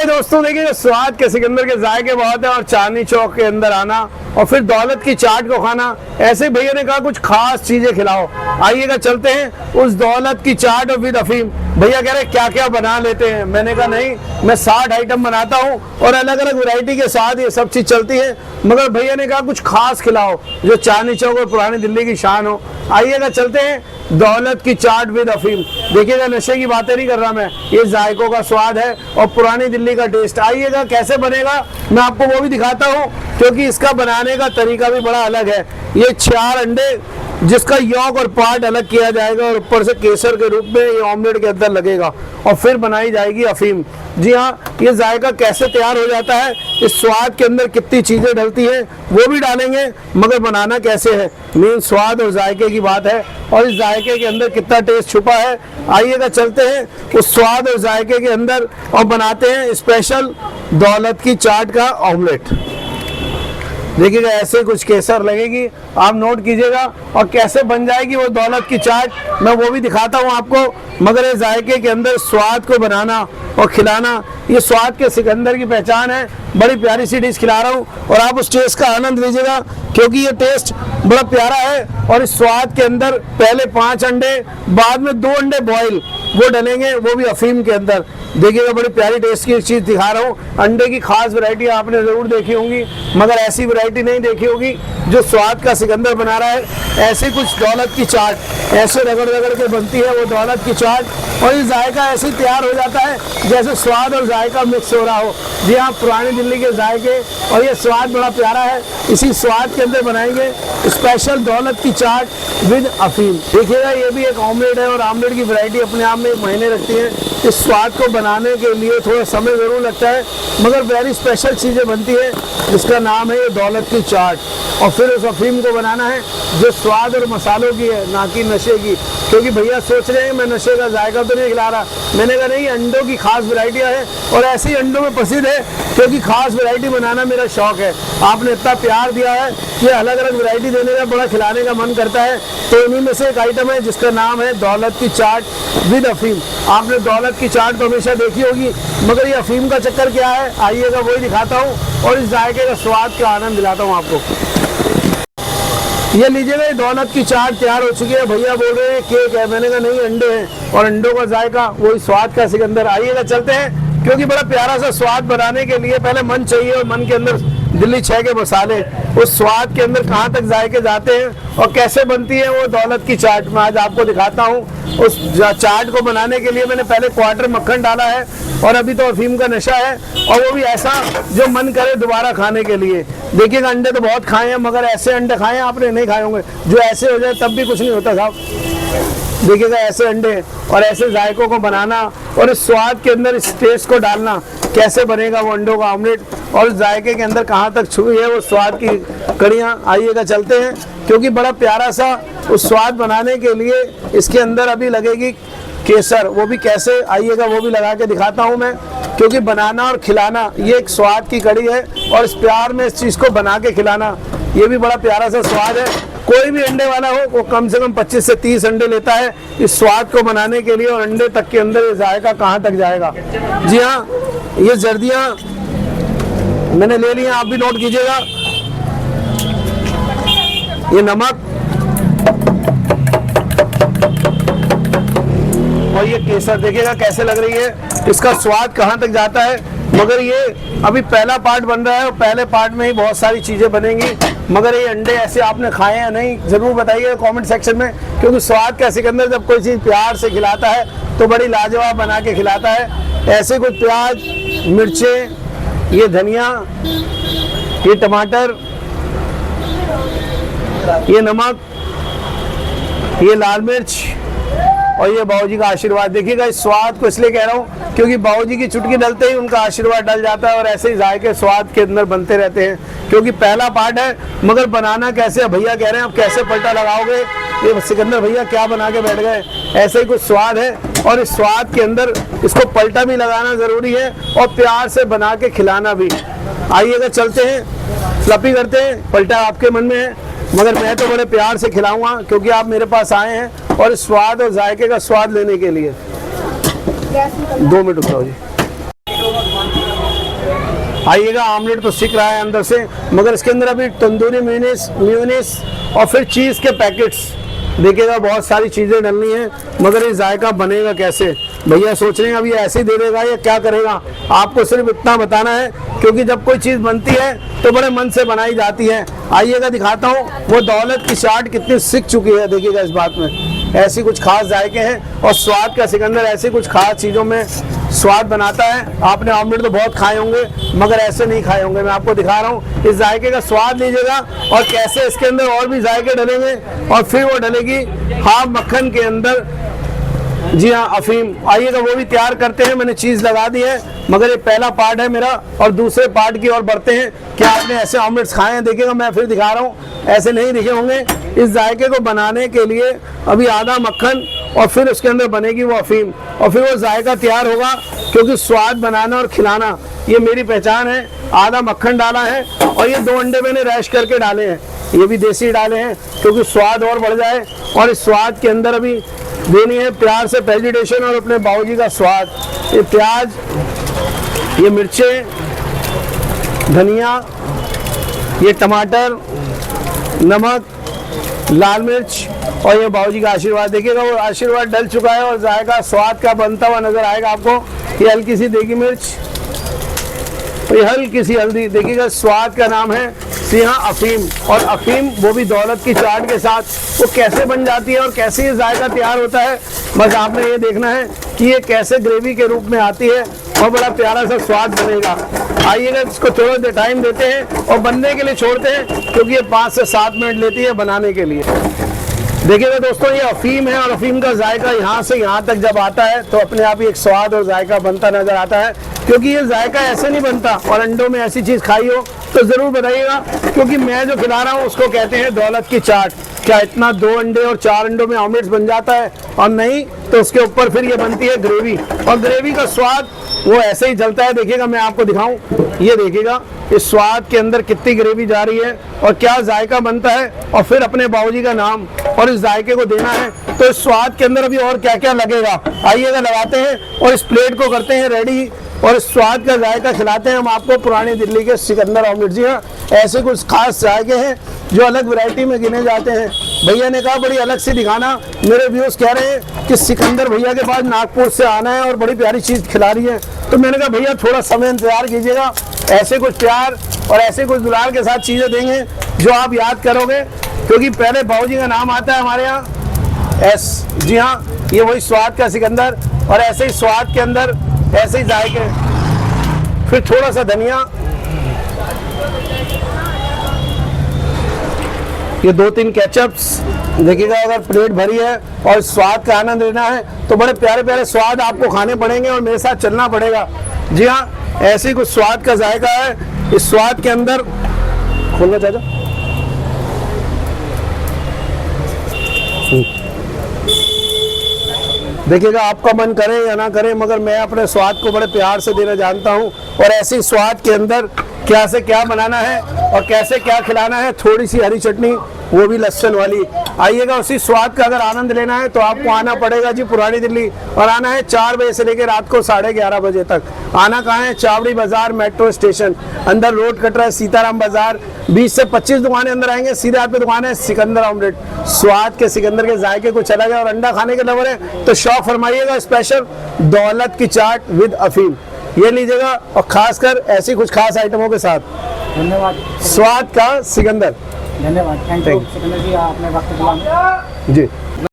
भाई दोस्तों देखिए, स्वाद के सिकंदर के जायके बहुत है और चांदनी चौक के अंदर आना और फिर दौलत की चाट को खाना, ऐसे भैया ने कहा कुछ खास चीजें खिलाओ। आइएगा चलते हैं उस दौलत की चाट और विद अफीम। भैया कह रहे क्या क्या बना लेते हैं। मैंने कहा नहीं, मैं 60 आइटम बनाता हूँ और अलग अलग वैरायटी के साथ ये सब चीज चलती है, मगर भैया ने कहा कुछ खास खिलाओ जो चांदनी चौक और पुरानी दिल्ली की शान हो। आइएगा चलते हैं दौलत की चाट विद अफीम। देखिएगा नशे की बातें नहीं कर रहा मैं, ये जायकों का स्वाद है और पुरानी दिल्ली का टेस्ट। आइएगा कैसे बनेगा मैं आपको वो भी दिखाता हूँ, क्योंकि इसका बनाने का तरीका भी बड़ा अलग है। ये 4 अंडे जिसका यॉक और पार्ट अलग किया जाएगा और ऊपर से केसर के रूप में ये ऑमलेट के अंदर लगेगा और फिर बनाई जाएगी अफीम। जी हाँ, ये जायका कैसे तैयार हो जाता है, इस स्वाद के अंदर कितनी चीजें डलती हैं वो भी डालेंगे, मगर बनाना कैसे है, मेन स्वाद और जायके की बात है और इस जायके के अंदर कितना टेस्ट छुपा है। आइएगा चलते हैं उस स्वाद और जायके के अंदर और बनाते हैं स्पेशल दौलत की चाट का ऑमलेट। देखिएगा ऐसे कुछ केसर लगेगी, आप नोट कीजिएगा, और कैसे बन जाएगी वो दौलत की चाट मैं वो भी दिखाता हूँ आपको। मगर ये जायके के अंदर स्वाद को बनाना और खिलाना, ये स्वाद के सिकंदर की पहचान है। बड़ी प्यारी सी डिश खिला रहा हूँ और आप उस टेस्ट का आनंद लीजिएगा, क्योंकि ये टेस्ट बड़ा प्यारा है। और इस स्वाद के अंदर पहले 5 अंडे, बाद में 2 अंडे बॉयल वो डलेंगे, वो भी अफीम के अंदर। देखिएगा बड़ी प्यारी टेस्ट की चीज दिखा रहा हूँ। अंडे की खास वैरायटी आपने जरूर देखी होंगी, मगर ऐसी वैरायटी नहीं देखी होगी जो स्वाद का सिकंदर बना रहा है। ऐसे कुछ दौलत की चाट ऐसे रगड़ रगड़ के बनती है वो दौलत की चाट, और ये जायका ऐसे तैयार हो जाता है जैसे स्वाद और जायका मिक्स हो रहा हो। जी हाँ, पुरानी दिल्ली के जायके और ये स्वाद बड़ा प्यारा है, इसी स्वाद के अंदर बनाएंगे स्पेशल दौलत की चाट विद अफीम। देखिएगा ये भी एक ऑमलेट है और ऑमलेट की वैरायटी अपने आप में 1 महीने रखती है। इस स्वाद को बनाने के लिए थोड़ा समय जरूर लगता है, मगर वेरी स्पेशल चीज़ें बनती है जिसका नाम है ये दौलत की चाट। और फिर उस अफीम को बनाना है जो स्वाद और मसालों की है, ना कि नशे की। क्योंकि भैया सोच रहे हैं मैं नशे का जायका तो नहीं खिला रहा। मैंने कहा नहीं, अंडों की खास वैरायटियाँ हैं और ऐसे ही अंडों में प्रसिद्ध है, क्योंकि खास वैरायटी बनाना मेरा शौक है। आपने इतना प्यार दिया है कि अलग अलग वैरायटी देने का बड़ा खिलाने का मन करता है, तो इन्हीं में से एक आइटम है जिसका नाम है दौलत की चाट विद अफीम। आपने दौलत की चाट तो हमेशा देखी होगी, मगर ये अफीम का चक्कर क्या है, आइएगा वही दिखाता हूँ और इस जायके का स्वाद का आनंद दिलाता हूँ आपको। ये लीजिएगा, ये दौलत की चाट तैयार हो चुकी है। भैया बोल रहे हैं केक है, मैंने कहा नहीं, अंडे हैं और अंडों का जायका वही स्वाद का सिकंदर। आइएगा चलते हैं, क्योंकि बड़ा प्यारा सा स्वाद बनाने के लिए पहले मन चाहिए और मन के अंदर दिल्ली 6 के मसाले, उस स्वाद के अंदर कहाँ तक जायके जाते हैं और कैसे बनती है वो दौलत की चाट मैं आज आपको दिखाता हूँ। उस चाट को बनाने के लिए मैंने पहले क्वार्टर मक्खन डाला है और अभी तो अफीम का नशा है, और वो भी ऐसा जो मन करे दोबारा खाने के लिए। देखिएगा अंडे तो बहुत खाए हैं, मगर ऐसे अंडे खाए हैं आपने नहीं खाए होंगे जो ऐसे हो जाए तब भी कुछ नहीं होता साहब। देखिएगा ऐसे अंडे और ऐसे जायकों को बनाना और इस स्वाद के अंदर इस टेस्ट को डालना, कैसे बनेगा वो अंडों का ऑमलेट और इस जायके के अंदर कहाँ तक छुई है वो स्वाद की कड़ियाँ। आइएगा चलते हैं, क्योंकि बड़ा प्यारा सा उस स्वाद बनाने के लिए इसके अंदर अभी लगेगी केसर, वो भी कैसे आइएगा वो भी लगा के दिखाता हूँ मैं। क्योंकि बनाना और खिलाना ये एक स्वाद की कड़ी है, और इस प्यार में इस चीज़ को बना के खिलाना ये भी बड़ा प्यारा सा स्वाद है। कोई भी अंडे वाला हो वो कम से कम 25 से 30 अंडे लेता है इस स्वाद को बनाने के लिए, और अंडे तक के अंदर ये जायका कहाँ तक जाएगा। जी हाँ, ये जर्दियाँ मैंने ले ली हैं, आप भी नोट कीजिएगा। ये नमक और ये केसर, देखिएगा कैसे लग रही है, इसका स्वाद कहाँ तक जाता है। मगर ये अभी पहला पार्ट बन रहा है और पहले पार्ट में ही बहुत सारी चीज़ें बनेंगी। मगर ये अंडे ऐसे आपने खाए हैं नहीं, ज़रूर बताइए कमेंट सेक्शन में, क्योंकि स्वाद का सिकंदर जब कोई चीज़ प्यार से खिलाता है तो बड़ी लाजवाब बना के खिलाता है। ऐसे कुछ प्याज, मिर्चें, ये धनिया, ये टमाटर, ये नमक, ये लाल मिर्च और ये बाबूजी का आशीर्वाद। देखिएगा इस स्वाद को इसलिए कह रहा हूँ क्योंकि बाबूजी की चुटकी डलते ही उनका आशीर्वाद डल जाता है, और ऐसे ही जायके स्वाद के अंदर बनते रहते हैं। क्योंकि पहला पार्ट है, मगर बनाना कैसे, भैया कह रहे हैं आप कैसे पलटा लगाओगे, ये सिकंदर भैया क्या बना के बैठ गए। ऐसे ही कुछ स्वाद है और इस स्वाद के अंदर इसको पलटा भी लगाना ज़रूरी है और प्यार से बना के खिलाना भी। आइएगा चलते हैं, फ्लपी करते हैं, पलटा आपके मन में है, मगर मैं तो बड़े प्यार से खिलाऊंगा क्योंकि आप मेरे पास आए हैं और इस स्वाद और जायके का स्वाद लेने के लिए। 2 मिनट रुक जाओ जी। आइएगा, ऑमलेट तो सिक रहा है अंदर से, मगर इसके अंदर अभी तंदूरी मेयोनीज और फिर चीज़ के पैकेट्स, देखिएगा बहुत सारी चीज़ें डलनी है, मगर ये जायका बनेगा कैसे? भैया सोच रहे हैं अब ये ऐसे ही दे देगा या क्या करेगा? आपको सिर्फ इतना बताना है, क्योंकि जब कोई चीज़ बनती है तो बड़े मन से बनाई जाती है। आइएगा दिखाता हूँ वो दौलत की चाट कितनी सीख चुकी है, देखिएगा इस बात में। ऐसी कुछ खास जायके हैं और स्वाद का सिकंदर ऐसी कुछ खास चीज़ों में स्वाद बनाता है। आपने ऑमलेट तो बहुत खाए होंगे, मगर ऐसे नहीं खाए होंगे। मैं आपको दिखा रहा हूँ, इस जायके का स्वाद लीजिएगा और कैसे इसके अंदर और भी जायके डलेंगे और फिर वो डलेगी हाफ मक्खन के अंदर, जी हाँ, अफीम। आइएगा वो भी तैयार करते हैं। मैंने चीज़ लगा दी है, मगर ये पहला पार्ट है मेरा और दूसरे पार्ट की ओर बढ़ते हैं। क्या आपने ऐसे ऑमलेट्स खाए हैं? देखिएगा मैं फिर दिखा रहा हूँ, ऐसे नहीं दिखे होंगे। इस जायके को बनाने के लिए अभी आधा मक्खन और फिर उसके अंदर बनेगी वो अफीम और फिर वो जायका तैयार होगा, क्योंकि स्वाद बनाना और खिलाना ये मेरी पहचान है। आधा मक्खन डाला है और ये 2 अंडे मैंने रैश करके डाले हैं, ये भी देसी डाले हैं क्योंकि स्वाद और बढ़ जाए। और इस स्वाद के अंदर अभी देनी है प्यार से प्रेजेंटेशन और अपने बाबूजी का स्वाद। ये प्याज, ये मिर्चें, धनिया, ये टमाटर, नमक, लाल मिर्च और ये बाबूजी का आशीर्वाद। देखिएगा वो आशीर्वाद डल चुका है और जायका स्वाद का बनता हुआ नजर आएगा आपको। ये हल्की सी देगी मिर्च, ये हल्की सी हल्दी। देखिएगा स्वाद का नाम है सिंहा अफीम, और अफीम वो भी दौलत की चाट के साथ। वो कैसे बन जाती है और कैसे ये जायका तैयार होता है, बस आपने ये देखना है कि ये कैसे ग्रेवी के रूप में आती है और बड़ा प्यारा सा स्वाद बनेगा। आइएगा, इसको थोड़ा देर टाइम देते हैं और बनने के लिए छोड़ते हैं, क्योंकि ये 5 से 7 मिनट लेती है बनाने के लिए। देखिएगा दोस्तों, ये अफीम है और अफीम का जायका यहाँ से यहाँ तक जब आता है तो अपने आप ही एक स्वाद और जायका बनता नजर आता है, क्योंकि ये जायका ऐसे नहीं बनता। और अंडों में ऐसी चीज़ खाई हो तो ज़रूर बताइएगा, क्योंकि मैं जो खिला रहा हूँ उसको कहते हैं दौलत की चाट। क्या इतना 2 अंडे और 4 अंडों में ऑमलेट्स बन जाता है? और नहीं तो उसके ऊपर फिर ये बनती है ग्रेवी, और ग्रेवी का स्वाद वो ऐसे ही चलता है। देखिएगा मैं आपको दिखाऊं, ये देखिएगा इस स्वाद के अंदर कितनी ग्रेवी जा रही है और क्या जायका बनता है, और फिर अपने बाबूजी का नाम और इस जायके को देना है। तो इस स्वाद के अंदर अभी और क्या क्या लगेगा, आइएगा लगाते हैं और इस प्लेट को करते हैं रेडी और इस स्वाद का जायका खिलाते हैं हम आपको पुरानी दिल्ली के सिकंदर ऑमलेट। जी हाँ, ऐसे कुछ खास जायके हैं जो अलग वैरायटी में गिने जाते हैं। भैया ने कहा बड़ी अलग से दिखाना, मेरे व्यूअर्स कह रहे हैं कि सिकंदर भैया के पास नागपुर से आना है और बड़ी प्यारी चीज़ खिला रही है। तो मैंने कहा भैया थोड़ा समय इंतजार कीजिएगा, ऐसे कुछ प्यार और ऐसे कुछ दुलार के साथ चीज़ें देंगे जो आप याद करोगे, क्योंकि पहले बाबूजी का नाम आता है हमारे यहाँ। जी हाँ, ये वही स्वाद का सिकंदर और ऐसे ही स्वाद के अंदर ऐसे ही जायके, फिर थोड़ा सा धनिया, ये 2-3 केचप्स। देखिएगा अगर प्लेट भरी है और स्वाद का आनंद लेना है तो बड़े प्यारे प्यारे स्वाद आपको खाने पड़ेंगे और मेरे साथ चलना पड़ेगा। जी हाँ, ऐसे ही कुछ स्वाद का जायका है। इस स्वाद के अंदर खोलना चाहता, देखिएगा आपका मन करे या ना करे, मगर मैं अपने स्वाद को बड़े प्यार से देना जानता हूँ। और ऐसे स्वाद के अंदर क्या से क्या बनाना है और कैसे क्या खिलाना है। थोड़ी सी हरी चटनी, वो भी लहसुन वाली। आइएगा, उसी स्वाद का अगर आनंद लेना है तो आपको आना पड़ेगा जी पुरानी दिल्ली, और आना है 4 बजे से लेकर रात को 11:30 बजे तक। आना कहाँ है? चावड़ी बाजार मेट्रो स्टेशन, अंदर रोड कट रहा है सीताराम बाजार। 20 से 25 दुकानें अंदर आएंगे, सीधे आप पे दुकान है सिकंदर ऑमलेट। स्वाद के सिकंदर के जायके कुछ अलग है और अंडा खाने के लवर है तो शौक फरमाइएगा स्पेशल दौलत की चाट विद अफीम, ये लीजिएगा, और खासकर ऐसी कुछ खास आइटमों के साथ। धन्यवाद। स्वाद का सिकंदर। धन्यवाद, थैंक यू सिकंदर जी, आपने वक्त दिया। जी।